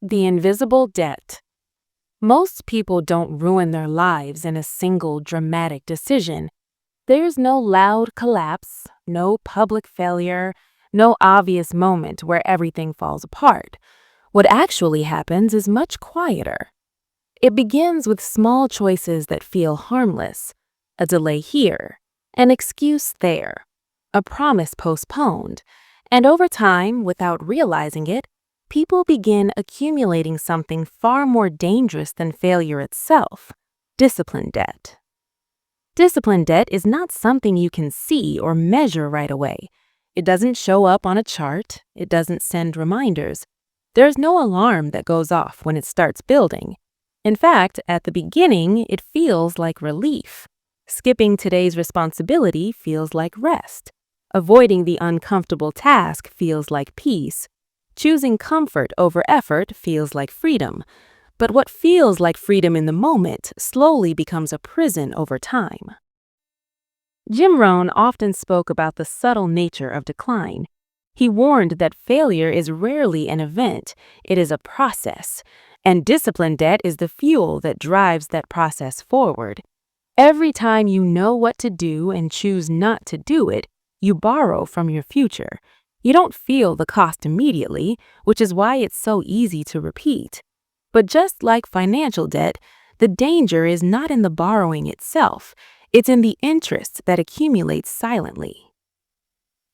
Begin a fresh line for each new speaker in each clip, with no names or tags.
The invisible debt. Most people don't ruin their lives in a single dramatic decision. There's no loud collapse, no public failure, no obvious moment where everything falls apart. What actually happens is much quieter. It begins with small choices that feel harmless: a delay here, an excuse there, a promise postponed, and over time, without realizing it, people begin accumulating something far more dangerous than failure itself: discipline debt. Discipline debt is not something you can see or measure right away. It doesn't show up on a chart, it doesn't send reminders. There's no alarm that goes off when it starts building. In fact, at the beginning, it feels like relief. Skipping today's responsibility feels like rest. Avoiding the uncomfortable task feels like peace. Choosing comfort over effort feels like freedom. But what feels like freedom in the moment slowly becomes a prison over time. Jim Rohn often spoke about the subtle nature of decline. He warned that failure is rarely an event, it is a process, and discipline debt is the fuel that drives that process forward. Every time you know what to do and choose not to do it, you borrow from your future. You don't feel the cost immediately, which is why it's so easy to repeat. But just like financial debt, the danger is not in the borrowing itself, it's in the interest that accumulates silently.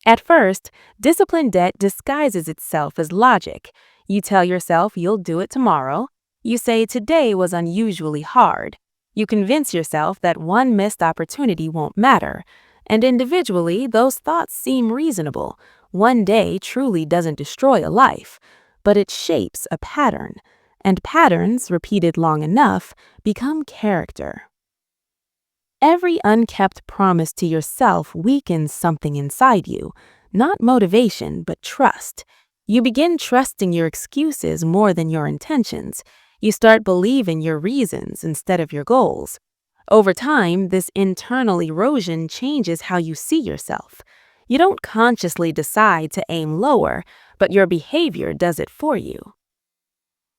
At first, discipline debt disguises itself as logic. You tell yourself you'll do it tomorrow. You say today was unusually hard. You convince yourself that one missed opportunity won't matter. And individually, those thoughts seem reasonable. One day truly doesn't destroy a life, but it shapes a pattern. And patterns, repeated long enough, become character. Every unkept promise to yourself weakens something inside you, not motivation, but trust. You begin trusting your excuses more than your intentions. You start believing your reasons instead of your goals. Over time, this internal erosion changes how you see yourself. You don't consciously decide to aim lower, but your behavior does it for you.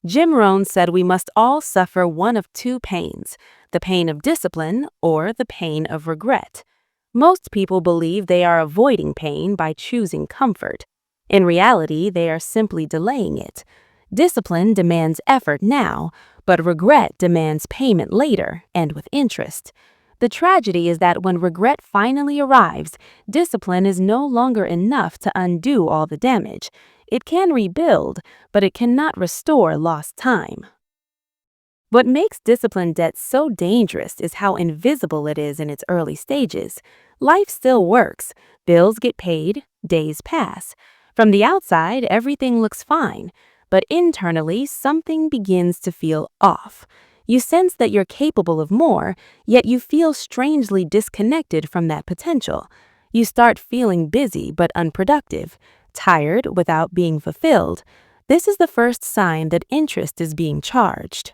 Jim Rohn said we must all suffer one of two pains: the pain of discipline or the pain of regret. Most people believe they are avoiding pain by choosing comfort. In reality, they are simply delaying it. Discipline demands effort now, but regret demands payment later and with interest. The tragedy is that when regret finally arrives, discipline is no longer enough to undo all the damage. It can rebuild, but it cannot restore lost time. What makes discipline debt so dangerous is how invisible it is in its early stages. Life still works. Bills get paid, days pass. From the outside, everything looks fine, but internally, something begins to feel off. You sense that you're capable of more, yet you feel strangely disconnected from that potential. You start feeling busy but unproductive, tired without being fulfilled. This is the first sign that interest is being charged.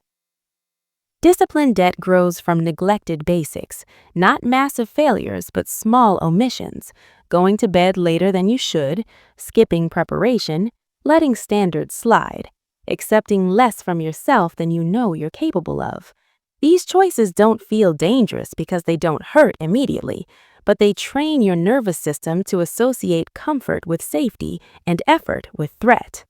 Discipline debt grows from neglected basics, not massive failures, but small omissions: going to bed later than you should, skipping preparation, letting standards slide, accepting less from yourself than you know you're capable of. These choices don't feel dangerous because they don't hurt immediately, but they train your nervous system to associate comfort with safety and effort with threat.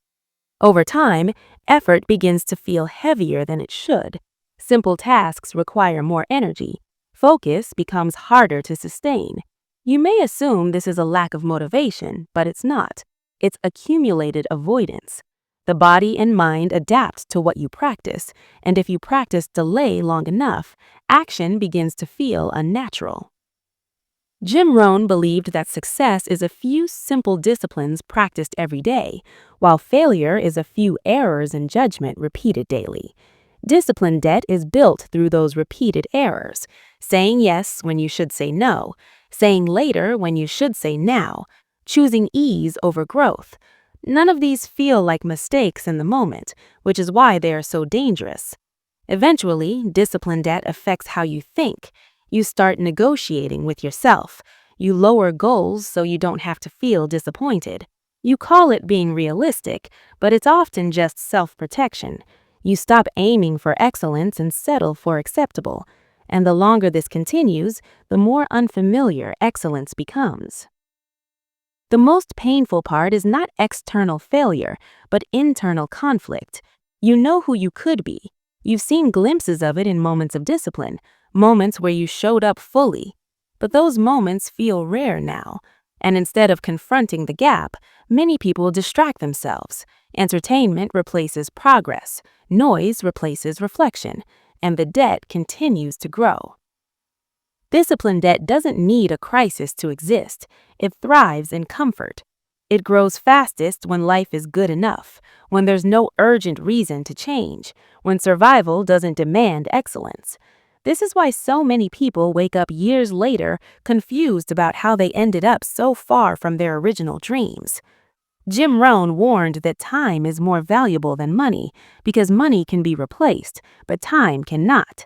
Over time, effort begins to feel heavier than it should. Simple tasks require more energy. Focus becomes harder to sustain. You may assume this is a lack of motivation, but it's not. It's accumulated avoidance. The body and mind adapt to what you practice, and if you practice delay long enough, action begins to feel unnatural. Jim Rohn believed that success is a few simple disciplines practiced every day, while failure is a few errors in judgment repeated daily. Discipline debt is built through those repeated errors: saying yes when you should say no, saying later when you should say now, choosing ease over growth. None of these feel like mistakes in the moment, which is why they are so dangerous. Eventually, discipline debt affects how you think. You start negotiating with yourself. You lower goals so you don't have to feel disappointed. You call it being realistic, but it's often just self-protection. You stop aiming for excellence and settle for acceptable. And the longer this continues, the more unfamiliar excellence becomes. The most painful part is not external failure, but internal conflict. You know who you could be. You've seen glimpses of it in moments of discipline, moments where you showed up fully. But those moments feel rare now. And instead of confronting the gap, many people distract themselves. Entertainment replaces progress, noise replaces reflection, and the debt continues to grow. Discipline debt doesn't need a crisis to exist. It thrives in comfort. It grows fastest when life is good enough, when there's no urgent reason to change, when survival doesn't demand excellence. This is why so many people wake up years later confused about how they ended up so far from their original dreams. Jim Rohn warned that time is more valuable than money because money can be replaced, but time cannot.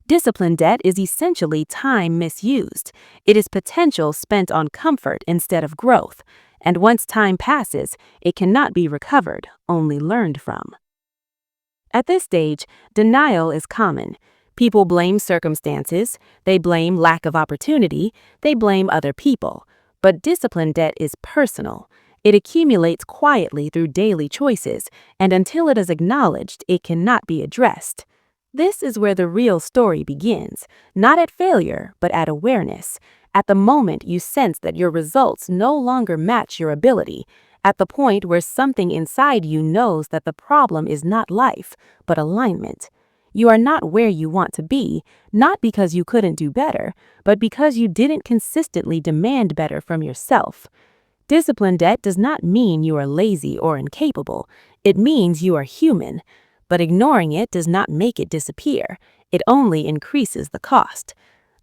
Discipline debt is essentially time misused. It is potential spent on comfort instead of growth, and once time passes, it cannot be recovered, only learned from. At this stage, denial is common. People blame circumstances, they blame lack of opportunity, they blame other people. But discipline debt is personal. It accumulates quietly through daily choices, and until it is acknowledged, it cannot be addressed. This is where the real story begins, not at failure, but at awareness. At the moment you sense that your results no longer match your ability, at the point where something inside you knows that the problem is not life, but alignment. You are not where you want to be, not because you couldn't do better, but because you didn't consistently demand better from yourself. Discipline debt does not mean you are lazy or incapable. It means you are human. But ignoring it does not make it disappear. It only increases the cost.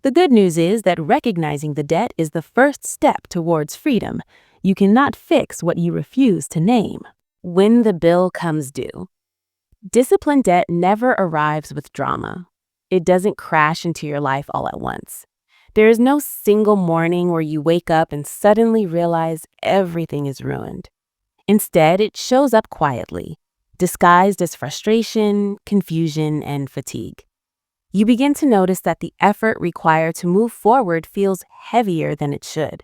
The good news is that recognizing the debt is the first step towards freedom. You cannot fix what you refuse to name. When the bill comes due. Discipline debt never arrives with drama. It doesn't crash into your life all at once. There is no single morning where you wake up and suddenly realize everything is ruined. Instead, it shows up quietly, disguised as frustration, confusion, and fatigue. You begin to notice that the effort required to move forward feels heavier than it should.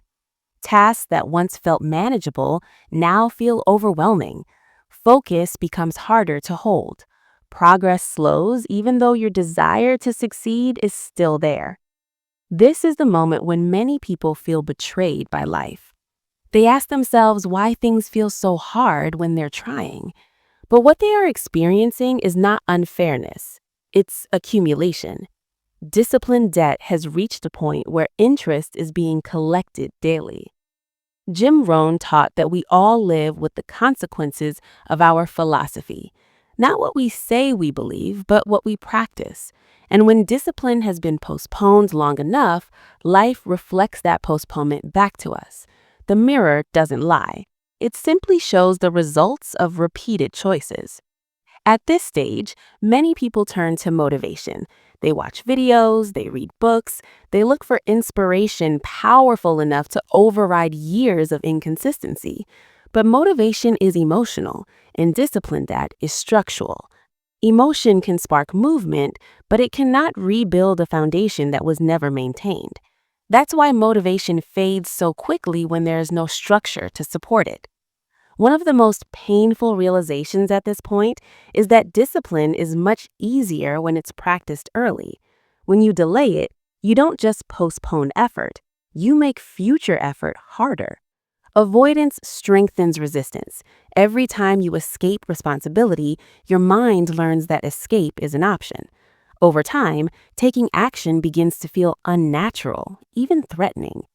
Tasks that once felt manageable now feel overwhelming. Focus becomes harder to hold. Progress slows even though your desire to succeed is still there. This is the moment when many people feel betrayed by life. They ask themselves why things feel so hard when they're trying. But what they are experiencing is not unfairness. It's accumulation. Discipline debt has reached a point where interest is being collected daily. Jim Rohn taught that we all live with the consequences of our philosophy. Not what we say we believe, but what we practice. And when discipline has been postponed long enough, life reflects that postponement back to us. The mirror doesn't lie. It simply shows the results of repeated choices. At this stage, many people turn to motivation. They watch videos, they read books, they look for inspiration powerful enough to override years of inconsistency. But motivation is emotional, and discipline that is structural. Emotion can spark movement, but it cannot rebuild a foundation that was never maintained. That's why motivation fades so quickly when there is no structure to support it. One of the most painful realizations at this point is that discipline is much easier when it's practiced early. When you delay it, you don't just postpone effort, you make future effort harder. Avoidance strengthens resistance. Every time you escape responsibility, your mind learns that escape is an option. Over time, taking action begins to feel unnatural, even threatening.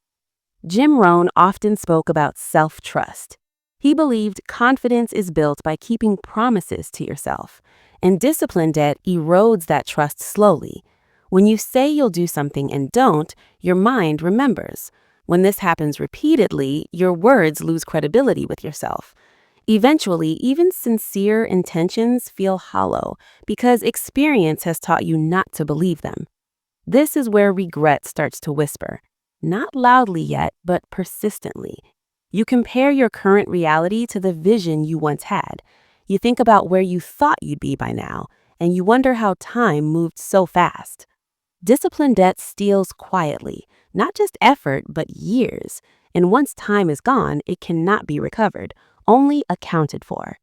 Jim Rohn often spoke about self-trust. He believed confidence is built by keeping promises to yourself, and discipline debt erodes that trust slowly. When you say you'll do something and don't, your mind remembers. When this happens repeatedly, your words lose credibility with yourself. Eventually, even sincere intentions feel hollow because experience has taught you not to believe them. This is where regret starts to whisper, not loudly yet, but persistently. You compare your current reality to the vision you once had. You think about where you thought you'd be by now, and you wonder how time moved so fast. Discipline debt steals quietly, not just effort, but years. And once time is gone, it cannot be recovered, only accounted for.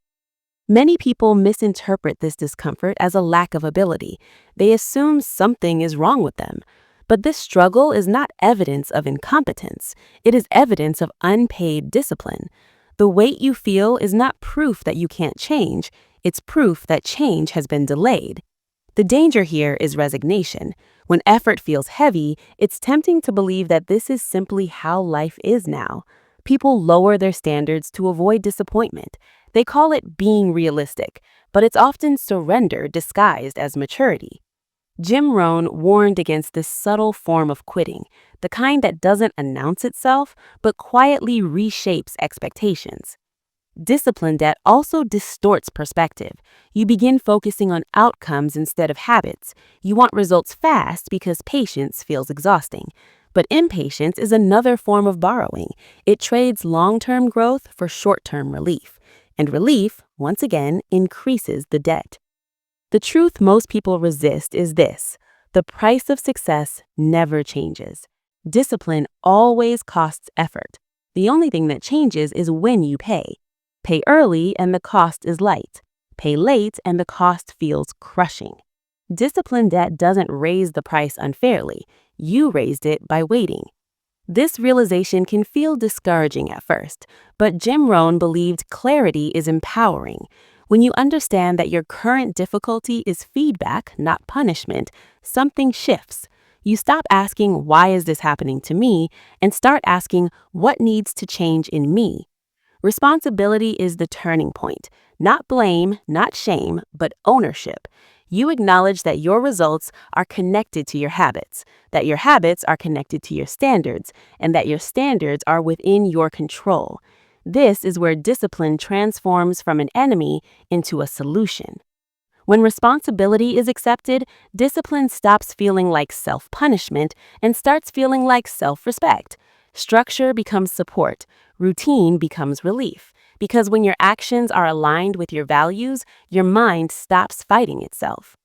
Many people misinterpret this discomfort as a lack of ability. They assume something is wrong with them. But this struggle is not evidence of incompetence. It is evidence of unpaid discipline. The weight you feel is not proof that you can't change. It's proof that change has been delayed. The danger here is resignation. When effort feels heavy, it's tempting to believe that this is simply how life is now. People lower their standards to avoid disappointment. They call it being realistic, but it's often surrender disguised as maturity. Jim Rohn warned against this subtle form of quitting, the kind that doesn't announce itself, but quietly reshapes expectations. Discipline debt also distorts perspective. You begin focusing on outcomes instead of habits. You want results fast because patience feels exhausting. But impatience is another form of borrowing. It trades long-term growth for short-term relief. And relief, once again, increases the debt. The truth most people resist is this: the price of success never changes. Discipline always costs effort. The only thing that changes is when you pay. Pay early and the cost is light. Pay late and the cost feels crushing. Discipline debt doesn't raise the price unfairly. You raised it by waiting. This realization can feel discouraging at first, but Jim Rohn believed clarity is empowering. When you understand that your current difficulty is feedback, not punishment, something shifts. You stop asking, "Why is this happening to me?" and start asking, "What needs to change in me?" Responsibility is the turning point. Not blame, not shame, but ownership. You acknowledge that your results are connected to your habits, that your habits are connected to your standards, and that your standards are within your control. This is where discipline transforms from an enemy into a solution. When responsibility is accepted, discipline stops feeling like self-punishment and starts feeling like self-respect. Structure becomes support. Routine becomes relief. Because when your actions are aligned with your values, your mind stops fighting itself.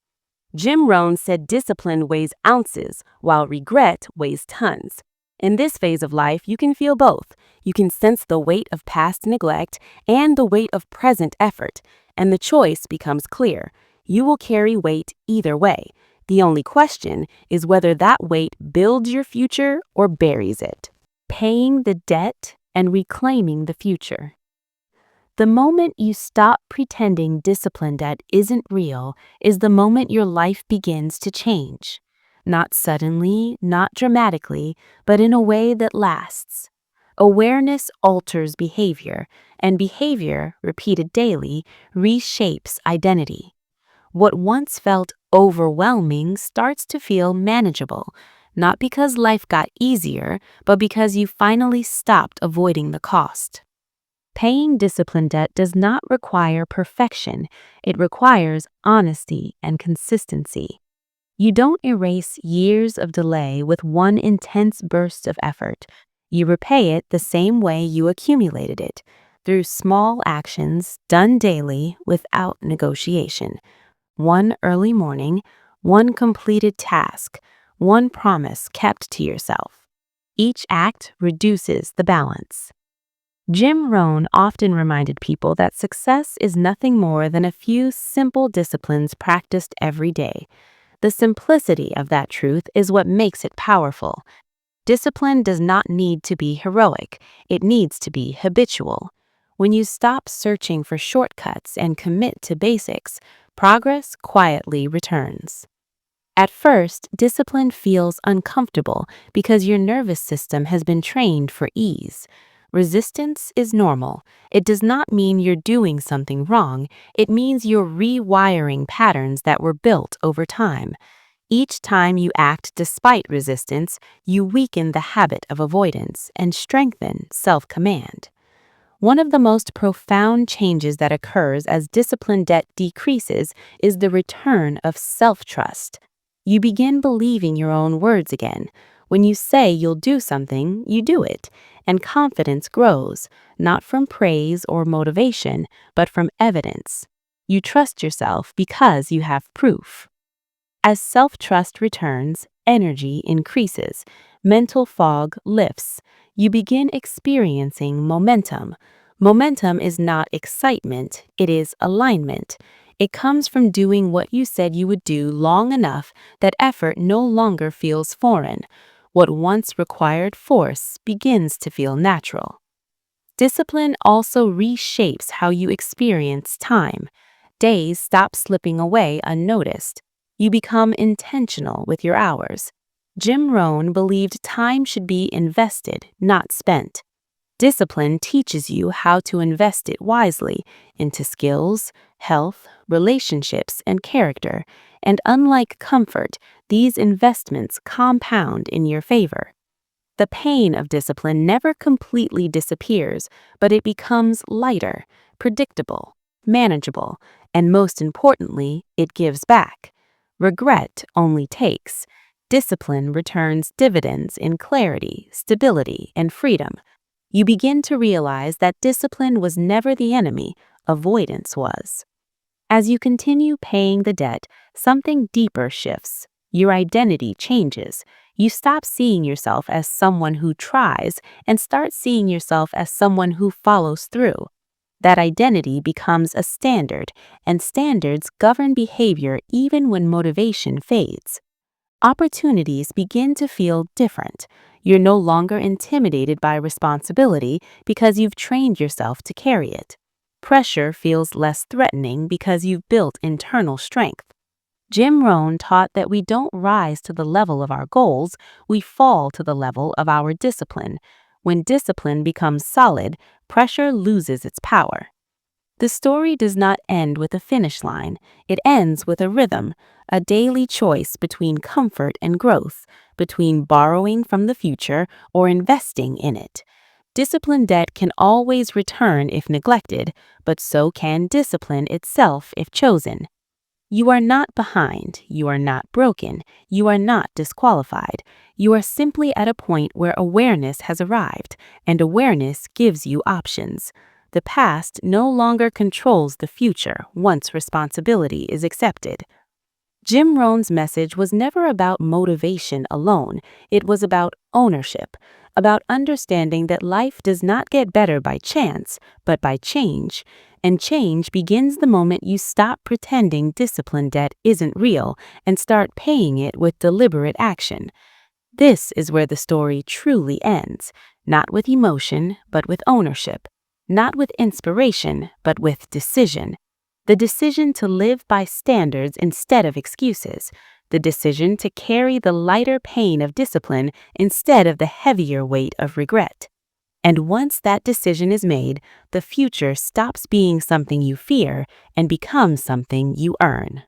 Jim Rohn said discipline weighs ounces, while regret weighs tons. In this phase of life, you can feel both. You can sense the weight of past neglect and the weight of present effort, and the choice becomes clear. You will carry weight either way. The only question is whether that weight builds your future or buries it. Paying the debt and reclaiming the future. The moment you stop pretending discipline debt isn't real is the moment your life begins to change. Not suddenly, not dramatically, but in a way that lasts. Awareness alters behavior, and behavior, repeated daily, reshapes identity. What once felt overwhelming starts to feel manageable, not because life got easier, but because you finally stopped avoiding the cost. Paying discipline debt does not require perfection. It requires honesty and consistency. You don't erase years of delay with one intense burst of effort. You repay it the same way you accumulated it, through small actions done daily without negotiation. One early morning, one completed task, one promise kept to yourself. Each act reduces the balance. Jim Rohn often reminded people that success is nothing more than a few simple disciplines practiced every day. The simplicity of that truth is what makes it powerful. Discipline does not need to be heroic, it needs to be habitual. When you stop searching for shortcuts and commit to basics, progress quietly returns. At first, discipline feels uncomfortable because your nervous system has been trained for ease. Resistance is normal. It does not mean you're doing something wrong. It means you're rewiring patterns that were built over time. Each time you act despite resistance, you weaken the habit of avoidance and strengthen self-command. One of the most profound changes that occurs as discipline debt decreases is the return of self-trust. You begin believing your own words again. When you say you'll do something, you do it, and confidence grows, not from praise or motivation, but from evidence. You trust yourself because you have proof. As self-trust returns, energy increases, mental fog lifts. You begin experiencing momentum. Momentum is not excitement, it is alignment. It comes from doing what you said you would do long enough that effort no longer feels foreign. What once required force begins to feel natural. Discipline also reshapes how you experience time. Days stop slipping away unnoticed. You become intentional with your hours. Jim Rohn believed time should be invested, not spent. Discipline teaches you how to invest it wisely into skills, health, relationships, and character. And unlike comfort, these investments compound in your favor. The pain of discipline never completely disappears, but it becomes lighter, predictable, manageable, and most importantly, it gives back. Regret only takes. Discipline returns dividends in clarity, stability, and freedom. You begin to realize that discipline was never the enemy, avoidance was. As you continue paying the debt, something deeper shifts. Your identity changes. You stop seeing yourself as someone who tries and start seeing yourself as someone who follows through. That identity becomes a standard, and standards govern behavior even when motivation fades. Opportunities begin to feel different. You're no longer intimidated by responsibility because you've trained yourself to carry it. Pressure feels less threatening because you've built internal strength. Jim Rohn taught that we don't rise to the level of our goals, we fall to the level of our discipline. When discipline becomes solid, pressure loses its power. The story does not end with a finish line. It ends with a rhythm, a daily choice between comfort and growth, between borrowing from the future or investing in it. Discipline debt can always return if neglected, but so can discipline itself if chosen. You are not behind, you are not broken, you are not disqualified. You are simply at a point where awareness has arrived, and awareness gives you options. The past no longer controls the future once responsibility is accepted. Jim Rohn's message was never about motivation alone. It was about ownership, about understanding that life does not get better by chance, but by change. And change begins the moment you stop pretending discipline debt isn't real and start paying it with deliberate action. This is where the story truly ends, not with emotion, but with ownership, not with inspiration, but with decision. The decision to live by standards instead of excuses, the decision to carry the lighter pain of discipline instead of the heavier weight of regret. And once that decision is made, the future stops being something you fear and becomes something you earn.